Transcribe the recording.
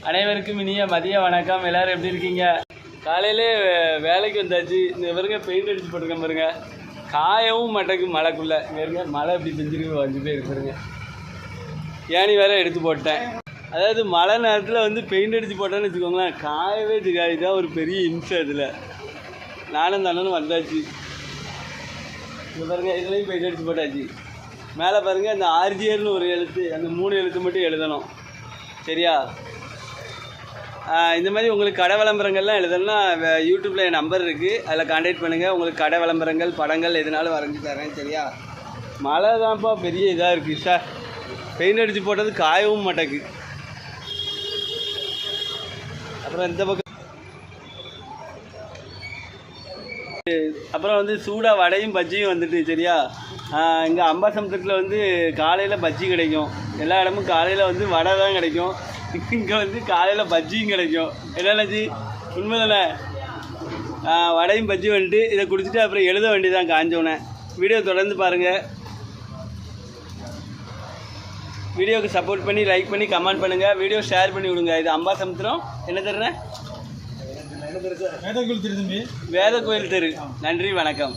அனைவருக்கும் இனிய மதிய வணக்கம். எல்லோரும் எப்படி இருக்கீங்க? காலையிலே வேலைக்கு வந்தாச்சு. இந்த பாருங்க பெயிண்ட் அடிச்சு போட்டிருக்கேன் பாருங்க. காயவும் மாட்டேக்கு மழைக்குள்ளே. இங்கே இருங்க மழை இப்படி பெஞ்சிருக்கு வந்து போய் பாருங்க. ஏணி வேறு எடுத்து போட்டேன். அதாவது மழை நேரத்தில் வந்து பெயிண்ட் அடித்து போட்டேன்னு வச்சுக்கோங்களேன், காயவே இருக்காது. இதுதான் ஒரு பெரிய இன்சு. அதில் நானும் தானும் வந்தாச்சு. இங்கே பாருங்கள், இதுலேயும் பெயிண்ட் அடித்து போட்டாச்சு. மேலே பாருங்கள், அந்த ஆர்ஜிஆர்னு ஒரு எழுத்து, அந்த 3 எழுத்து மட்டும் எழுதணும். சரியா? இந்த மாதிரி உங்களுக்கு கடை விளம்பரங்கள்லாம் எழுதணும்னா யூடியூப்பில் என் நம்பர் இருக்குது, அதில் கான்டாக்ட் பண்ணுங்கள். உங்களுக்கு கடை விளம்பரங்கள் படங்கள் எதுனாலும் வரைஞ்சி தரேன். சரியா? மழை தான்ப்பா பெரிய இதாக இருக்குது சார். பெயிண்ட் அடித்து போட்டது காயவும் மாட்டேக்கு. அப்புறம் இந்த பக்கம் அப்புறம் வந்து சூடாக வடையும் பஜ்ஜியும் வந்துட்டு. சரியா? இங்கே அம்பாசமுத்திரத்தில் வந்து காலையில் பஜ்ஜி கிடைக்கும். எல்லா இடமும் காலையில் வந்து வடை தான் கிடைக்கும். இங்கே வந்து காலையில் பஜ்ஜியும் கிடைக்கும். என்னென்னாச்சு உண்மை தானே? வடையும் பஜ்ஜி வந்துட்டு இதை குடிச்சிட்டு அப்புறம் எழுத வேண்டியதான் காஞ்சோன்னே. வீடியோ தொடர்ந்து பாருங்கள். வீடியோவுக்கு சப்போர்ட் பண்ணி லைக் பண்ணி கமெண்ட் பண்ணுங்கள். வீடியோ ஷேர் பண்ணி விடுங்க. இது அம்பாசமுத்திரம் என்ன தெருண்ணே? வேத கோயில் தெரு. நன்றி, வணக்கம்.